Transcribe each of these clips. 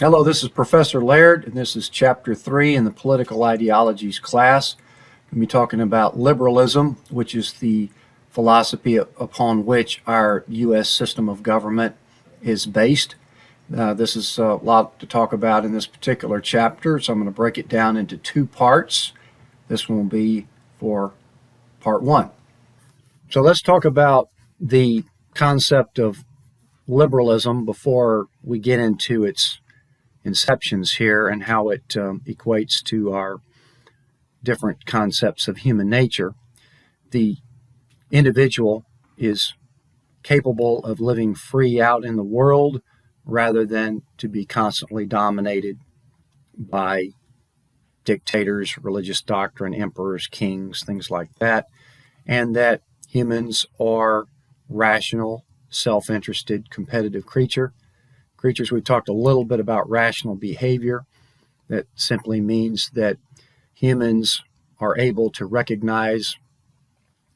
Hello, this is Professor Laird, and this is Chapter 3 in the Political Ideologies class. We'll be talking about liberalism, which is the philosophy upon which our U.S. system of government is based. This is a lot to talk about in this particular chapter, so I'm going to break it down into two parts. This one will be for Part 1. So let's talk about the concept of liberalism before we get into its inceptions here and how it equates to our different concepts of human nature. The individual is capable of living free out in the world rather than to be constantly dominated by dictators, religious doctrine, emperors, kings, things like that, and that humans are rational, self-interested, competitive creatures. We talked a little bit about rational behavior. That simply means that humans are able to recognize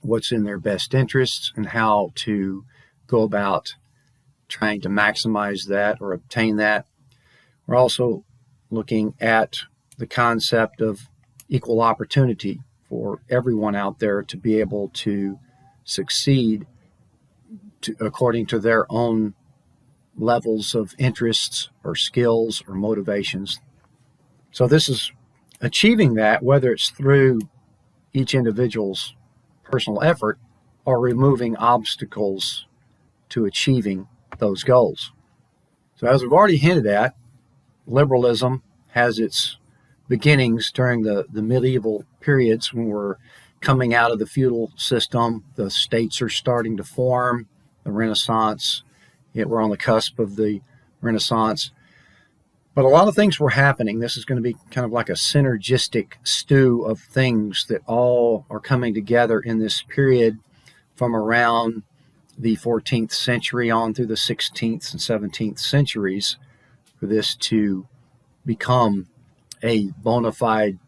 what's in their best interests and how to go about trying to maximize that or obtain that. We're also looking at the concept of equal opportunity for everyone out there to be able to succeed according to their own levels of interests or skills or motivations. So this is achieving that, whether it's through each individual's personal effort or removing obstacles to achieving those goals. So as we've already hinted at, liberalism has its beginnings during the medieval periods when we're coming out of the feudal system. The states are starting to form, the Renaissance. We're on the cusp of the Renaissance. But a lot of things were happening. This is going to be kind of like a synergistic stew of things that all are coming together in this period from around the 14th century on through the 16th and 17th centuries for this to become a bona fide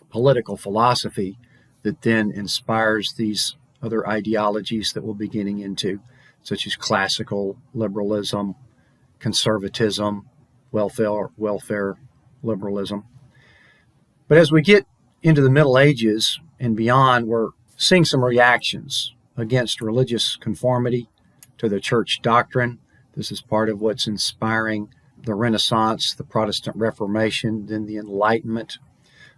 political philosophy that then inspires these other ideologies that we'll be getting into, such as classical liberalism, conservatism, welfare liberalism. But as we get into the Middle Ages and beyond, we're seeing some reactions against religious conformity to the church doctrine. This is part of what's inspiring the Renaissance, the Protestant Reformation, then the Enlightenment.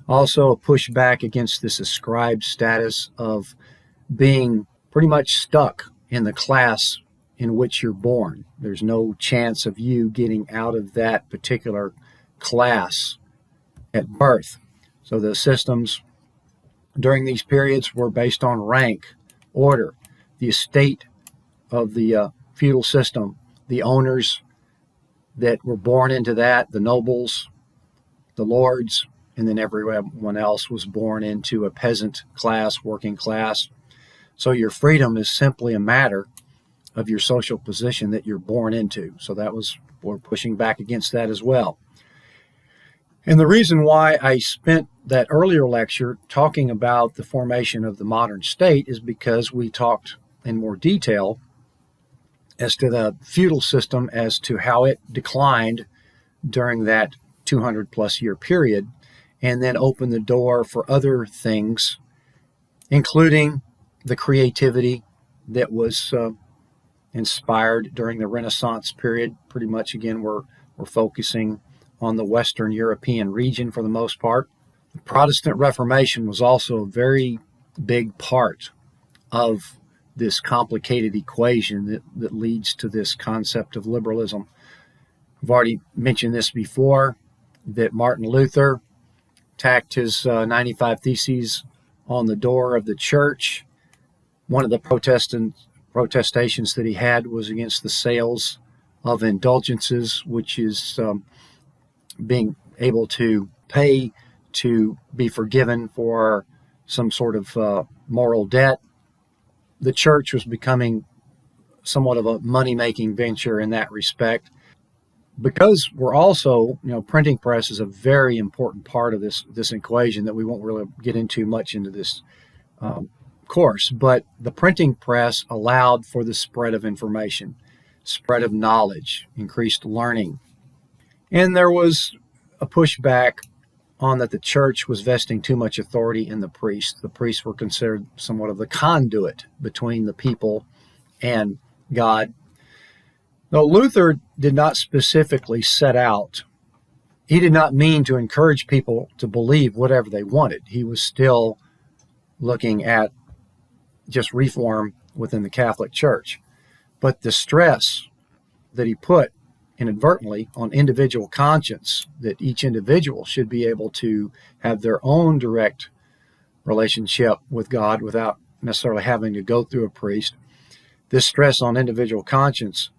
Also a pushback against this ascribed status of being pretty much stuck in the class in which you're born. There's no chance of you getting out of that particular class at birth. So the systems during these periods were based on rank, order, the estate of the feudal system, the owners that were born into that, the nobles, the lords, and then everyone else was born into a peasant class, working class. So your freedom is simply a matter of your social position that you're born into. So we're pushing back against that as well. And the reason why I spent that earlier lecture talking about the formation of the modern state is because we talked in more detail as to the feudal system, as to how it declined during that 200 plus year period, and then opened the door for other things, including the creativity that was inspired during the Renaissance period. Pretty much, again, we're focusing on the Western European region for the most part. The Protestant Reformation was also a very big part of this complicated equation that leads to this concept of liberalism. I've already mentioned this before, that Martin Luther tacked his 95 Theses on the door of the church. One of the protestations that he had was against the sales of indulgences, which is being able to pay to be forgiven for some sort of moral debt. The church was becoming somewhat of a money-making venture in that respect. Because we're also, printing press is a very important part of this equation that we won't really get into much into this course, but the printing press allowed for the spread of information, spread of knowledge, increased learning. And there was a pushback on that the church was vesting too much authority in the priests. The priests were considered somewhat of the conduit between the people and God. Though Luther did not specifically set out, he did not mean to encourage people to believe whatever they wanted. He was still looking at just reform within the Catholic Church. But the stress that he put inadvertently on individual conscience, that each individual should be able to have their own direct relationship with God without necessarily having to go through a priest, this stress on individual conscience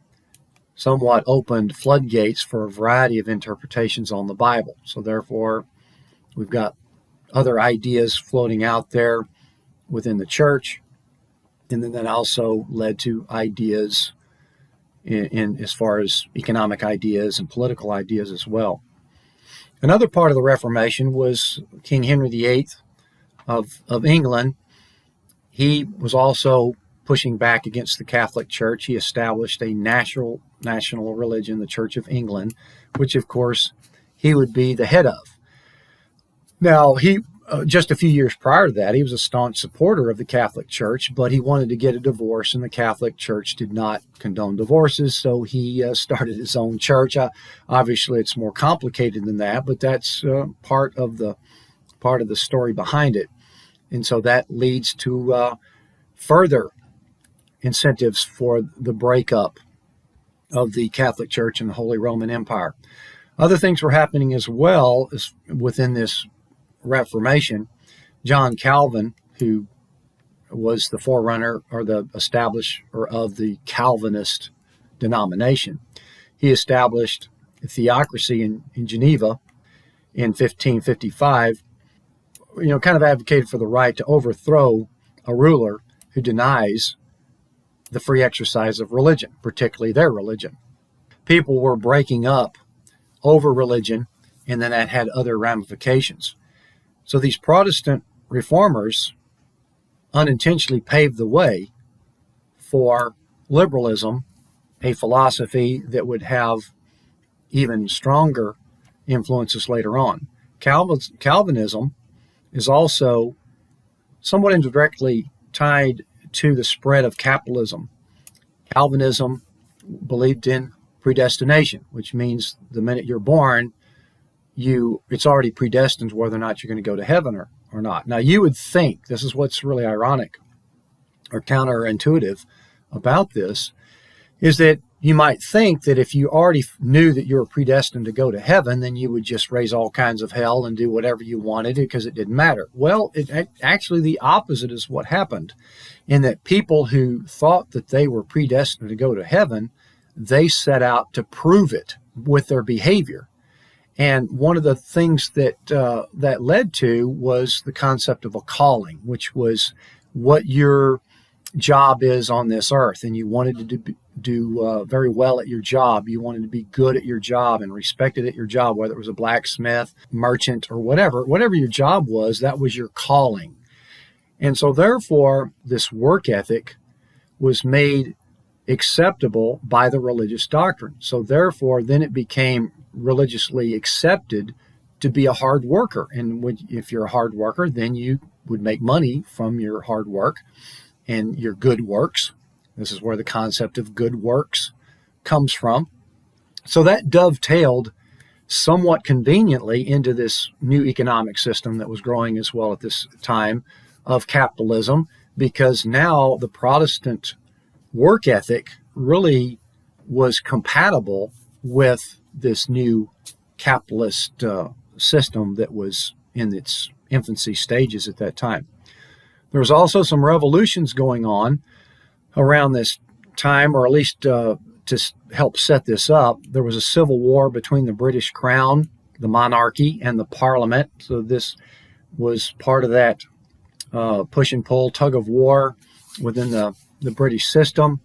somewhat opened floodgates for a variety of interpretations on the Bible. So therefore, we've got other ideas floating out there within the church, and then that also led to ideas in as far as economic ideas and political ideas as well. Another part of the Reformation was King Henry VIII of England. He was also pushing back against the Catholic Church. He established a national religion, the Church of England, which of course he would be the head of. Now, he just a few years prior to that, he was a staunch supporter of the Catholic Church, but he wanted to get a divorce, and the Catholic Church did not condone divorces, so he started his own church. Obviously, it's more complicated than that, but that's part of the story behind it. And so that leads to further incentives for the breakup of the Catholic Church and the Holy Roman Empire. Other things were happening as well as within this Reformation. John Calvin, who was the forerunner or the establisher of the Calvinist denomination, he established a theocracy in Geneva in 1555, kind of advocated for the right to overthrow a ruler who denies the free exercise of religion, particularly their religion. People were breaking up over religion, and then that had other ramifications. So these Protestant reformers unintentionally paved the way for liberalism, a philosophy that would have even stronger influences later on. Calvinism is also somewhat indirectly tied to the spread of capitalism. Calvinism believed in predestination, which means the minute you're born, it's already predestined whether or not you're going to go to heaven or not. Now, you would think, this is what's really ironic or counterintuitive about this, is that you might think that if you already knew that you were predestined to go to heaven, then you would just raise all kinds of hell and do whatever you wanted because it didn't matter. Well, actually the opposite is what happened, in that people who thought that they were predestined to go to heaven, they set out to prove it with their behavior. And one of the things that led to was the concept of a calling, which was what your job is on this earth. And you wanted to do very well at your job. You wanted to be good at your job and respected at your job, whether it was a blacksmith, merchant, or whatever your job was, that was your calling. And so therefore, this work ethic was made acceptable by the religious doctrine. So therefore, then it became religiously accepted to be a hard worker. And if you're a hard worker, then you would make money from your hard work and your good works. This is where the concept of good works comes from. So that dovetailed somewhat conveniently into this new economic system that was growing as well at this time of capitalism, because now the Protestant work ethic really was compatible with this new capitalist system that was in its infancy stages at that time. There was also some revolutions going on around this time, or at least to help set this up. There was a civil war between the British Crown, the monarchy, and the Parliament. So this was part of that push and pull, tug of war within the British system.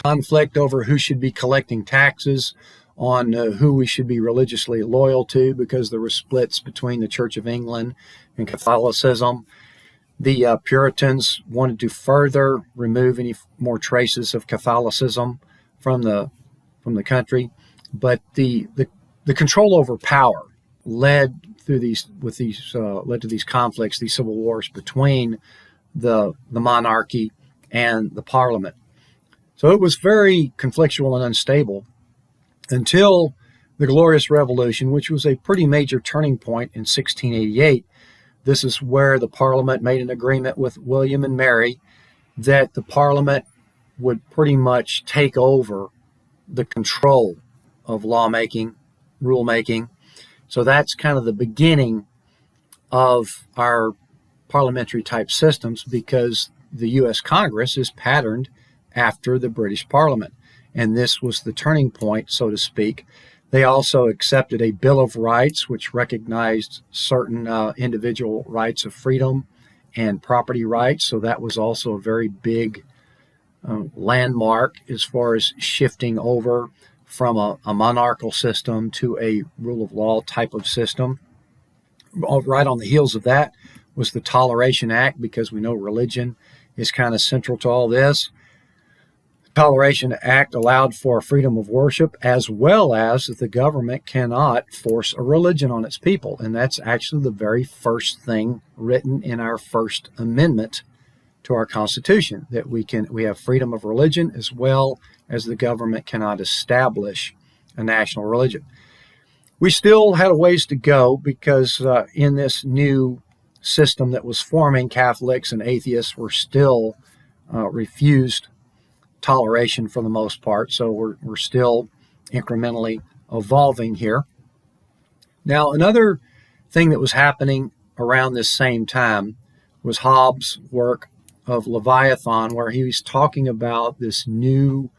Conflict over who should be collecting taxes on who we should be religiously loyal to, because there were splits between the Church of England and Catholicism. The Puritans wanted to further remove any more traces of Catholicism from the country, but the The control over power led to these conflicts, these civil wars between the monarchy and the parliament. So it was very conflictual and unstable until the Glorious Revolution, which was a pretty major turning point in 1688. This is where the parliament made an agreement with William and Mary that the parliament would pretty much take over the control of lawmaking, rulemaking. So that's kind of the beginning of our parliamentary type systems, because the U.S. Congress is patterned after the British Parliament. And this was the turning point, so to speak. They also accepted a Bill of Rights, which recognized certain individual rights of freedom and property rights. So that was also a very big landmark as far as shifting over from a monarchical system to a rule of law type of system. Right on the heels of that was the Toleration Act, because we know religion is kind of central to all this. The Toleration Act allowed for freedom of worship, as well as that the government cannot force a religion on its people. And that's actually the very first thing written in our First Amendment to our Constitution, that we have freedom of religion, as well as the government cannot establish a national religion. We still had a ways to go, because in this new system that was forming, Catholics and atheists were still refused toleration for the most part. So we're still incrementally evolving here. Now, another thing that was happening around this same time was Hobbes' work of Leviathan, where he was talking about this new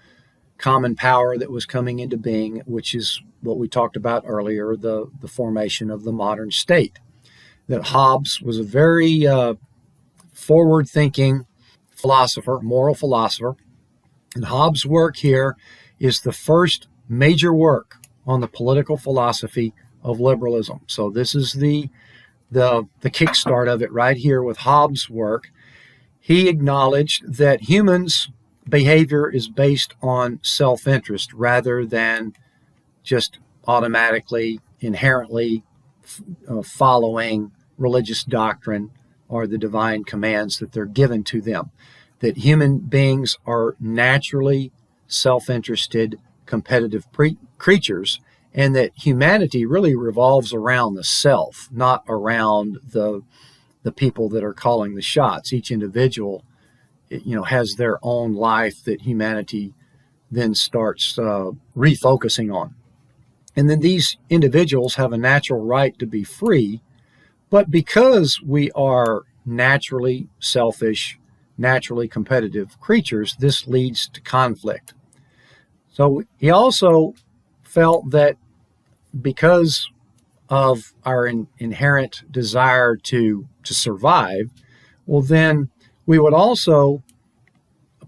common power that was coming into being, which is what we talked about earlier, the formation of the modern state. That Hobbes was a very forward-thinking philosopher, moral philosopher. And Hobbes' work here is the first major work on the political philosophy of liberalism. So this is the kickstart of it right here with Hobbes' work. He acknowledged that humans' behavior is based on self-interest rather than just automatically, inherently following religious doctrine or the divine commands that they're given to them. That human beings are naturally self-interested, competitive creatures, and that humanity really revolves around the self, not around the people that are calling the shots. Each individual, has their own life that humanity then starts refocusing on. And then these individuals have a natural right to be free, but because we are naturally selfish, naturally competitive creatures, this leads to conflict. So he also felt that because of our inherent desire to survive, well, then we would also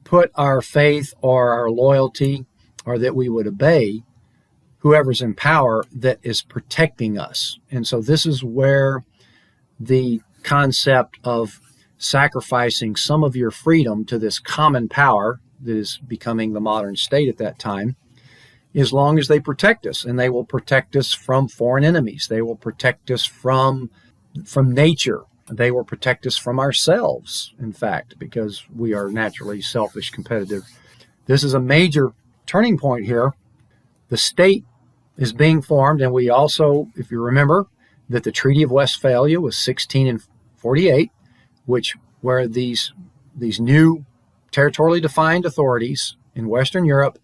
put our faith or our loyalty, or that we would obey whoever's in power that is protecting us. And so this is where the concept of sacrificing some of your freedom to this common power that is becoming the modern state at that time, as long as they protect us. And they will protect us from foreign enemies. They will protect us from nature. They will protect us from ourselves, in fact, because we are naturally selfish, competitive. This is a major turning point here. The state is being formed, and we also, if you remember, that the Treaty of Westphalia was 1648, where these new territorially defined authorities in Western Europe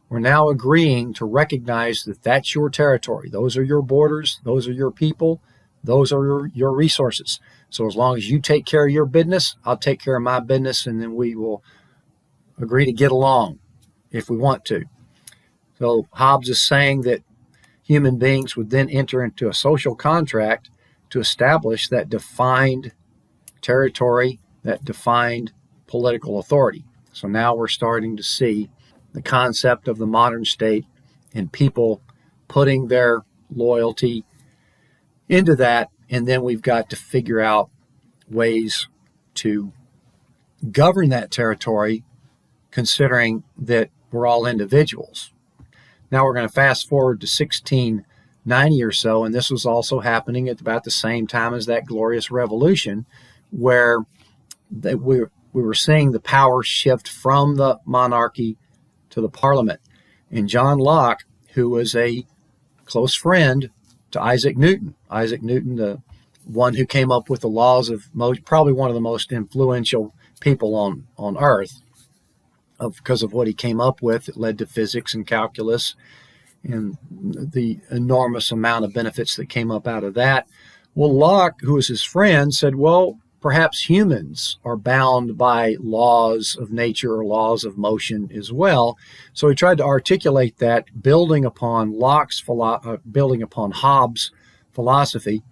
were now agreeing to recognize that that's your territory. Those are your borders. Those are your people. Those are your resources. So as long as you take care of your business, I'll take care of my business, and then we will agree to get along if we want to. So Hobbes is saying that human beings would then enter into a social contract to establish that defined territory, that defined political authority. So now we're starting to see the concept of the modern state and people putting their loyalty into that, and then we've got to figure out ways to govern that territory, considering that we're all individuals. Now we're going to fast forward to 16 1790 or so, and this was also happening at about the same time as that Glorious Revolution, where we were seeing the power shift from the monarchy to the Parliament. And John Locke, who was a close friend to Isaac Newton, the one who came up with the laws of probably one of the most influential people on Earth, because of what he came up with. It led to physics and calculus and the enormous amount of benefits that came up out of that. Well, Locke, who was his friend, said, well, perhaps humans are bound by laws of nature or laws of motion as well. So he tried to articulate that, building upon Hobbes' philosophy,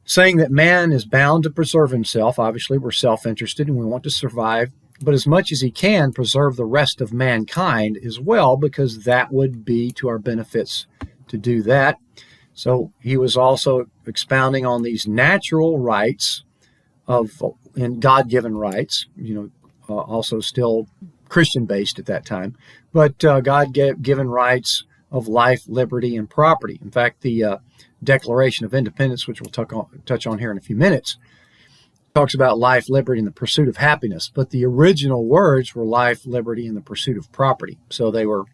saying that man is bound to preserve himself. Obviously, we're self-interested and we want to survive, but as much as he can, preserve the rest of mankind as well, because that would be to our benefits to do that. So he was also expounding on these natural rights and God-given rights, also still Christian-based at that time, but God-given rights of life, liberty, and property. In fact, the Declaration of Independence, which we'll touch on here in a few minutes, talks about life, liberty, and the pursuit of happiness. But the original words were life, liberty, and the pursuit of property. So they were,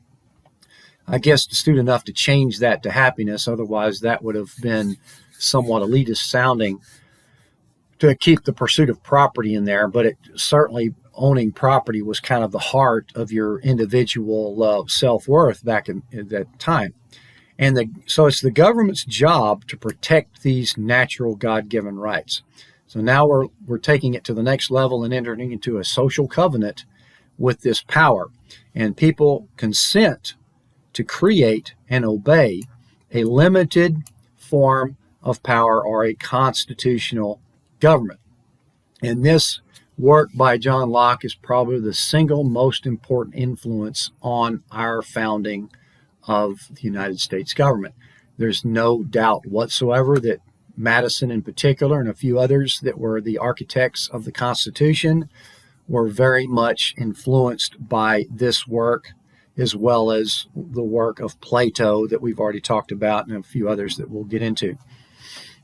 I guess, astute enough to change that to happiness. Otherwise, that would have been somewhat elitist sounding to keep the pursuit of property in there. But it certainly, owning property was kind of the heart of your individual self-worth back at that time. So it's the government's job to protect these natural God-given rights. So now we're taking it to the next level and entering into a social covenant with this power. And people consent to create and obey a limited form of power or a constitutional government. And this work by John Locke is probably the single most important influence on our founding of the United States government. There's no doubt whatsoever that Madison in particular and a few others that were the architects of the Constitution were very much influenced by this work, as well as the work of Plato that we've already talked about and a few others that we'll get into.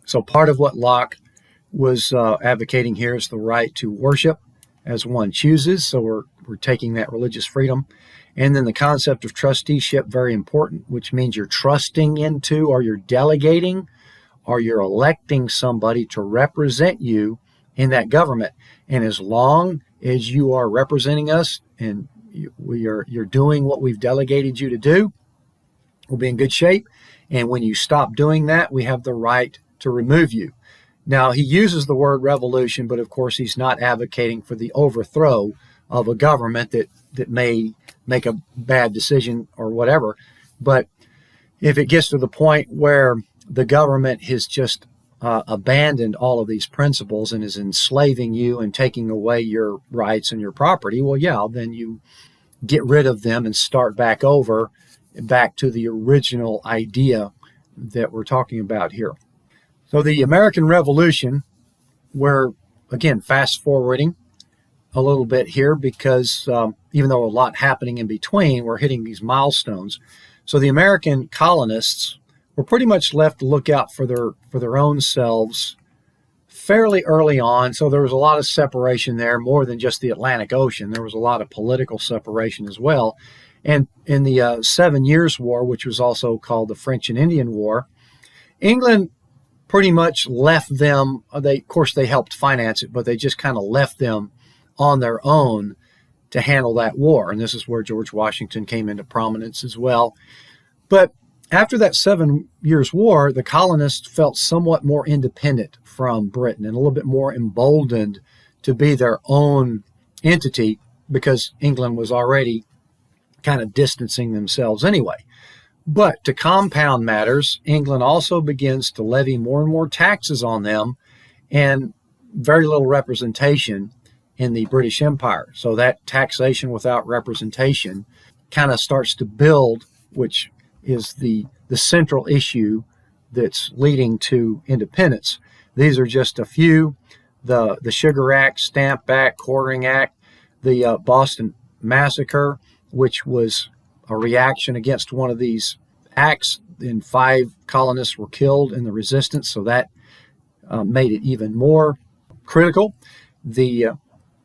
So part of what Locke was advocating here is the right to worship as one chooses. So we're taking that religious freedom. And then the concept of trusteeship, very important, which means you're trusting into, or you're delegating, or you're electing somebody to represent you in that government. And as long as you are representing us and you're doing what we've delegated you to do, we'll be in good shape. And when you stop doing that, we have the right to remove you. Now, he uses the word revolution, but of course he's not advocating for the overthrow of a government that may make a bad decision or whatever. But if it gets to the point where the government has just abandoned all of these principles and is enslaving you and taking away your rights and your property, well, yeah, then you get rid of them and start back to the original idea that we're talking about here. So the American Revolution, we're, again, fast forwarding a little bit here because even though a lot happening in between, we're hitting these milestones. So the American colonists were pretty much left to look out for their own selves fairly early on. So there was a lot of separation there, more than just the Atlantic Ocean. There was a lot of political separation as well. And in the 7 Years' War, which was also called the French and Indian War, England pretty much left them. Of course, they helped finance it, but they just kind of left them on their own to handle that war. And this is where George Washington came into prominence as well. But after that 7 Years' War, the colonists felt somewhat more independent from Britain and a little bit more emboldened to be their own entity because England was already kind of distancing themselves anyway. But to compound matters, England also begins to levy more and more taxes on them and very little representation in the British Empire. So that taxation without representation kind of starts to build, which is the central issue that's leading to independence. These are just a few: the Sugar Act, Stamp Act, Quartering Act, the Boston Massacre, which was a reaction against one of these acts and 5 colonists were killed in the resistance, so that made it even more critical. The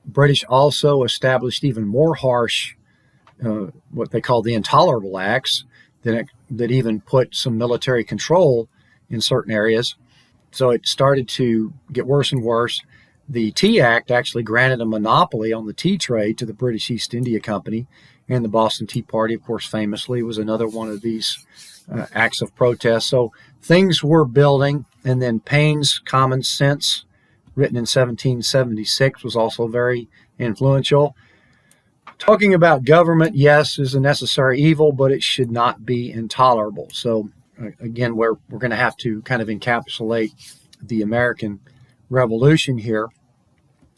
British also established even more harsh, what they call the intolerable acts, that even put some military control in certain areas. So it started to get worse and worse. The Tea Act actually granted a monopoly on the tea trade to the British East India Company, and the Boston Tea Party, of course, famously was another one of these acts of protest. So things were building, and then Paine's Common Sense, written in 1776, was also very influential. Talking about government, yes, is a necessary evil, but it should not be intolerable. So again, we're going to have to kind of encapsulate the American Revolution here.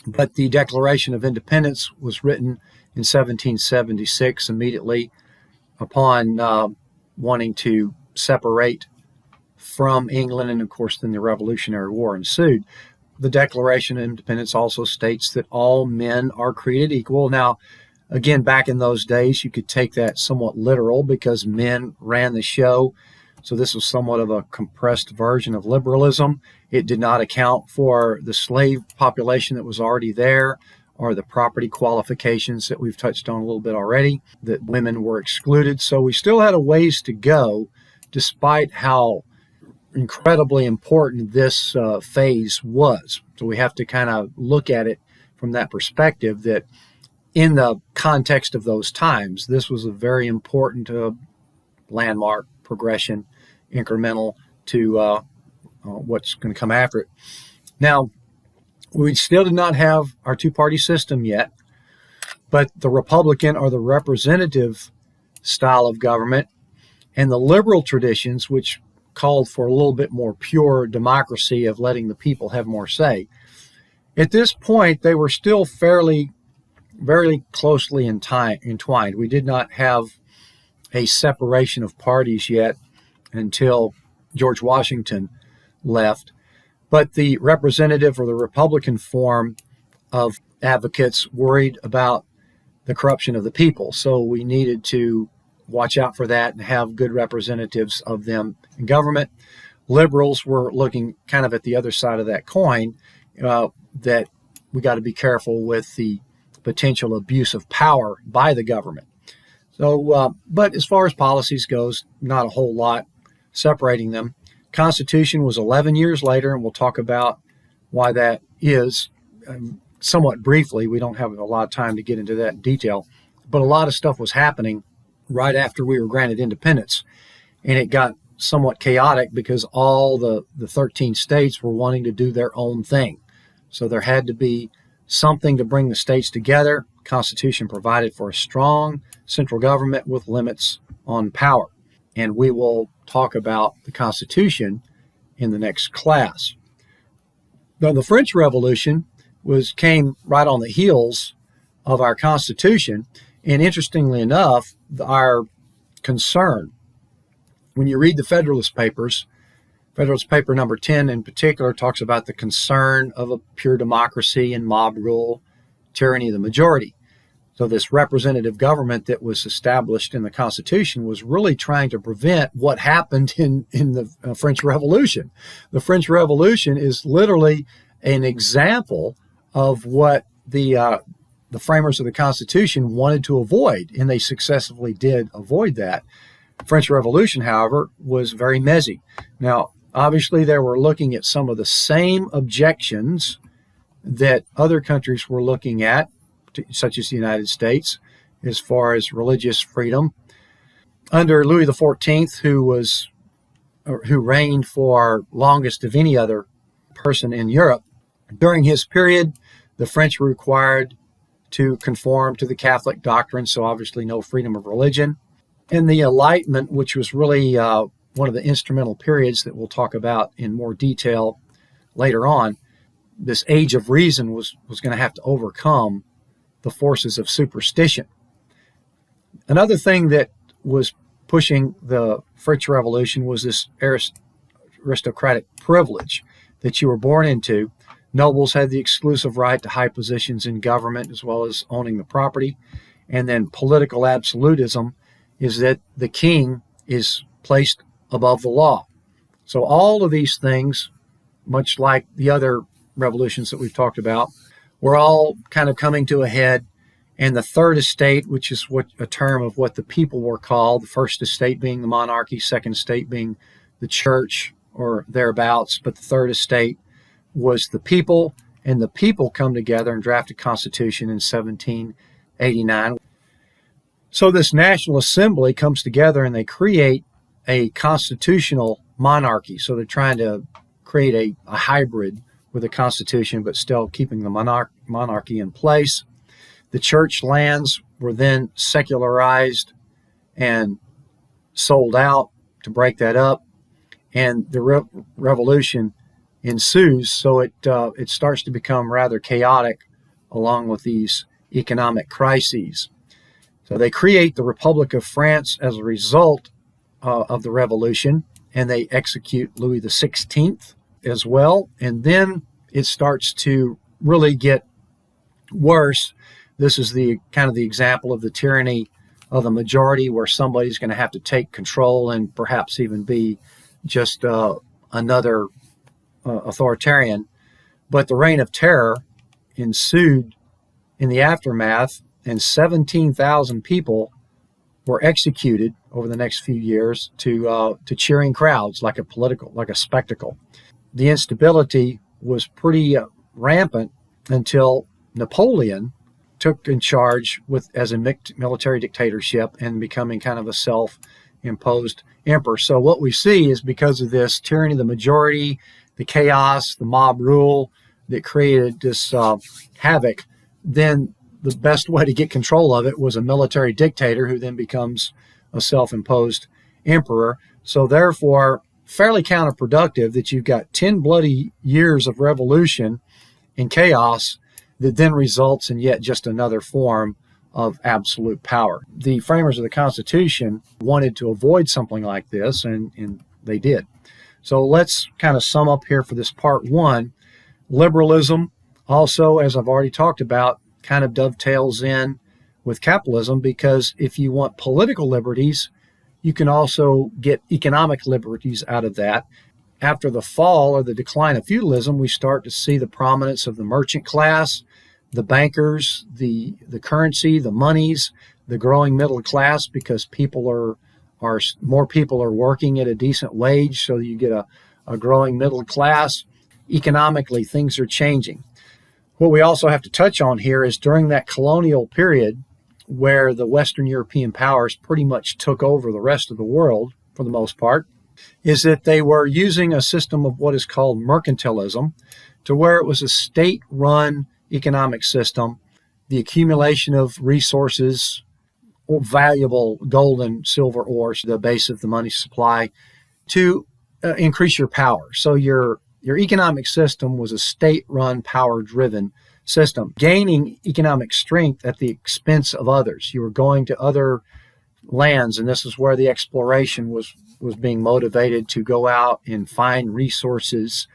But the Declaration of Independence was written in 1776, immediately upon wanting to separate from England, and of course then the Revolutionary War ensued. The Declaration of Independence also states that all men are created equal. Now, again, back in those days, you could take that somewhat literal because men ran the show. So this was somewhat of a compressed version of liberalism. It did not account for the slave population that was already there, or the property qualifications that we've touched on a little bit already, that women were excluded. So we still had a ways to go, despite how incredibly important this phase was. So we have to kind of look at it from that perspective, that in the context of those times, this was a very important landmark progression, incremental to what's going to come after it. Now, we still did not have our two-party system yet, but the Republican or the representative style of government and the liberal traditions, which called for a little bit more pure democracy of letting the people have more say. At this point, they were still very closely entwined. We did not have a separation of parties yet until George Washington left. But the representative or the Republican form of advocates worried about the corruption of the people. So we needed to watch out for that and have good representatives of them in government. Liberals were looking kind of at the other side of that coin, that we got to be careful with the potential abuse of power by the government. So, but as far as policies goes, not a whole lot separating them. Constitution was 11 years later, and we'll talk about why that is somewhat briefly. We don't have a lot of time to get into that in detail, but a lot of stuff was happening right after we were granted independence, and it got somewhat chaotic because all the 13 states were wanting to do their own thing. So there had to be something to bring the states together. Constitution provided for a strong central government with limits on power. And we will talk about the Constitution in the next class. Now, the French Revolution came right on the heels of our Constitution. And interestingly enough, our concern, when you read the Federalist Papers, Federalist Paper number 10 in particular talks about the concern of a pure democracy and mob rule, tyranny of the majority. So this representative government that was established in the Constitution was really trying to prevent what happened in the French Revolution. The French Revolution is literally an example of what the framers of the Constitution wanted to avoid, and they successfully did avoid that. The French Revolution, however, was very messy. Now, obviously, they were looking at some of the same objections that other countries were looking at, such as the United States, as far as religious freedom. Under Louis XIV, who reigned for longest of any other person in Europe, during his period, the French were required to conform to the Catholic doctrine, so obviously no freedom of religion. And the Enlightenment, which was really one of the instrumental periods that we'll talk about in more detail later on, this age of reason was going to have to overcome the forces of superstition. Another thing that was pushing the French Revolution was this aristocratic privilege that you were born into. Nobles had the exclusive right to high positions in government as well as owning the property. And then political absolutism is that the king is placed above the law. So all of these things, much like the other revolutions that we've talked about, were all kind of coming to a head. And the third estate, which is a term of what the people were called, the first estate being the monarchy, second estate being the church or thereabouts, but the third estate was the people, and the people come together and draft a constitution in 1789. So this National Assembly comes together and they create a constitutional monarchy. So they're trying to create a hybrid with a constitution, but still keeping the monarchy in place. The church lands were then secularized and sold out to break that up, and the revolution ensues. So it starts to become rather chaotic, along with these economic crises. So they create the Republic of France as a result of the revolution, and they execute Louis XVI as well. And then it starts to really get worse. This is the kind of the example of the tyranny of the majority, where somebody's going to have to take control and perhaps even be just another authoritarian. But the reign of terror ensued in the aftermath, and 17,000 people were executed over the next few years to cheering crowds, like a spectacle. The instability was pretty rampant until Napoleon took in charge as a military dictatorship and becoming kind of a self-imposed emperor. So what we see is, because of this tyranny of the majority, the chaos, the mob rule that created this havoc, then the best way to get control of it was a military dictator who then becomes a self-imposed emperor. So therefore, fairly counterproductive that you've got 10 bloody years of revolution and chaos that then results in yet just another form of absolute power. The framers of the Constitution wanted to avoid something like this, and they did. So let's kind of sum up here for this part one. Liberalism also, as I've already talked about, kind of dovetails in with capitalism, because if you want political liberties, you can also get economic liberties out of that. After the fall or the decline of feudalism, we start to see the prominence of the merchant class, the bankers, the currency, the monies, the growing middle class, because more people are working at a decent wage, so you get a growing middle class. Economically, things are changing. What we also have to touch on here is, during that colonial period where the Western European powers pretty much took over the rest of the world for the most part, is that they were using a system of what is called mercantilism, to where it was a state-run economic system, the accumulation of resources, or valuable gold and silver ores, the base of the money supply, to increase your power. So your economic system was a state-run, power-driven system, gaining economic strength at the expense of others. You were going to other lands, and this is where the exploration was being motivated to go out and find resources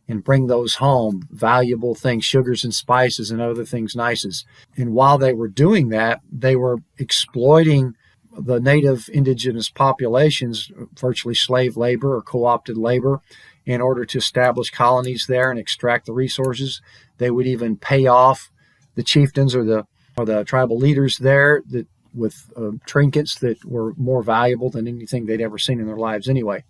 and bring those home, valuable things, sugars and spices and other things nices. And while they were doing that, they were exploiting the native indigenous populations, virtually slave labor or co-opted labor, in order to establish colonies there and extract the resources. They would even pay off the chieftains or the tribal leaders there with trinkets that were more valuable than anything they'd ever seen in their lives anyway.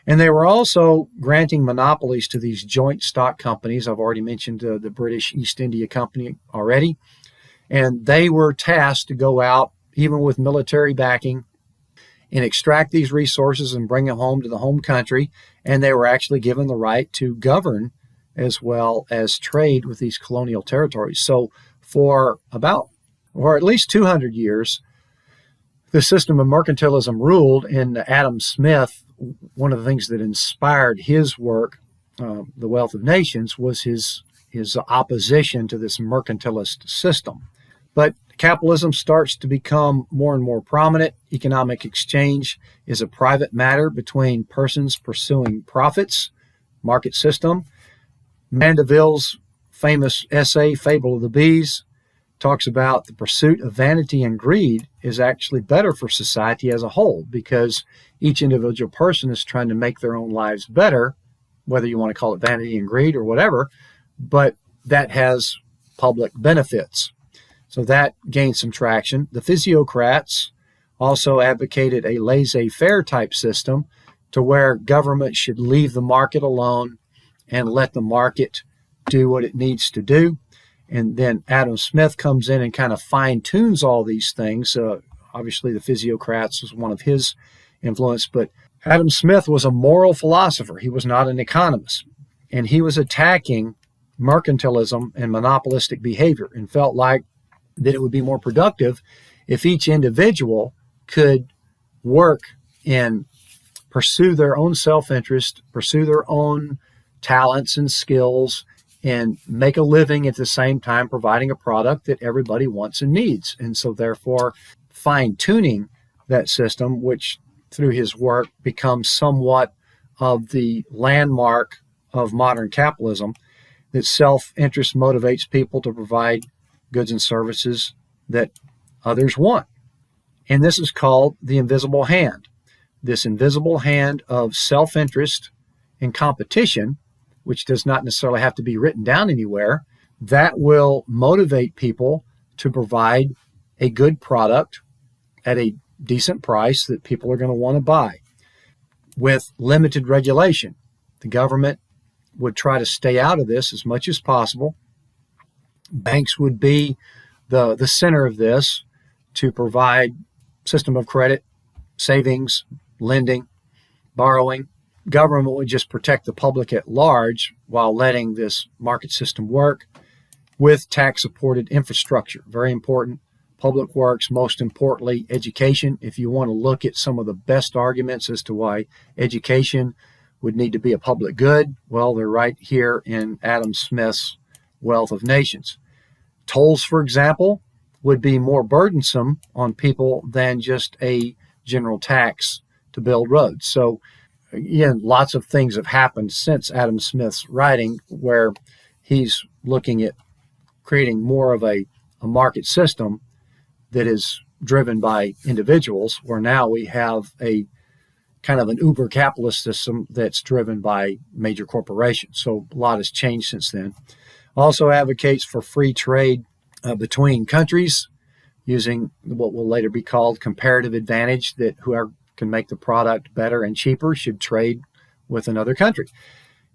And they were also granting monopolies to these joint stock companies. I've already mentioned the British East India Company already. And they were tasked to go out, even with military backing, and extract these resources and bring them home to the home country. And they were actually given the right to govern as well as trade with these colonial territories. So for at least 200 years, the system of mercantilism ruled. And Adam Smith, one of the things that inspired his work, The Wealth of Nations, was his opposition to this mercantilist system. But capitalism starts to become more and more prominent. Economic exchange is a private matter between persons pursuing profits. Market system. Mandeville's famous essay, Fable of the Bees, talks about the pursuit of vanity and greed is actually better for society as a whole, because each individual person is trying to make their own lives better, whether you want to call it vanity and greed or whatever, but that has public benefits. So that gained some traction. The physiocrats also advocated a laissez-faire type system to where government should leave the market alone and let the market do what it needs to do. And then Adam Smith comes in and kind of fine-tunes all these things. Obviously, the physiocrats was one of his influence, but Adam Smith was a moral philosopher. He was not an economist. And he was attacking mercantilism and monopolistic behavior and felt like that it would be more productive if each individual could work and pursue their own self-interest, pursue their own talents and skills, and make a living at the same time providing a product that everybody wants and needs. And so therefore fine-tuning that system, which through his work becomes somewhat of the landmark of modern capitalism, that self-interest motivates people to provide goods and services that others want. And this is called the invisible hand. This invisible hand of self-interest and competition, which does not necessarily have to be written down anywhere, that will motivate people to provide a good product at a decent price that people are going to want to buy. With limited regulation, the government would try to stay out of this as much as possible. Banks would be the center of this to provide system of credit, savings, lending, borrowing. Government would just protect the public at large while letting this market system work with tax-supported infrastructure. Very important. Public works, most importantly, education. If you want to look at some of the best arguments as to why education would need to be a public good, well, they're right here in Adam Smith's Wealth of Nations. Tolls, for example, would be more burdensome on people than just a general tax to build roads. So, again, lots of things have happened since Adam Smith's writing where he's looking at creating more of a market system that is driven by individuals, where now we have a kind of an uber capitalist system that's driven by major corporations. So a lot has changed since then. Also advocates for free trade between countries using what will later be called comparative advantage, that whoever can make the product better and cheaper should trade with another country.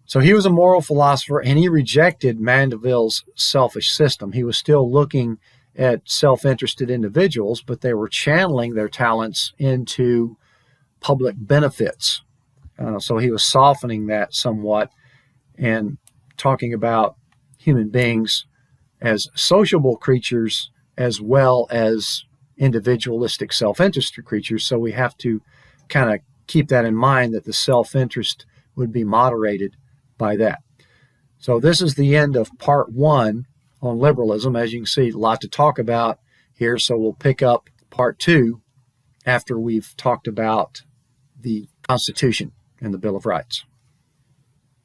So he was a moral philosopher, and he rejected Mandeville's selfish system. He was still looking at self-interested individuals, but they were channeling their talents into public benefits. So he was softening that somewhat and talking about human beings as sociable creatures as well as individualistic self-interested creatures. So we have to kind of keep that in mind, that the self-interest would be moderated by that. So this is the end of part one on liberalism. As you can see, a lot to talk about here. So we'll pick up part two after we've talked about the Constitution and the Bill of Rights.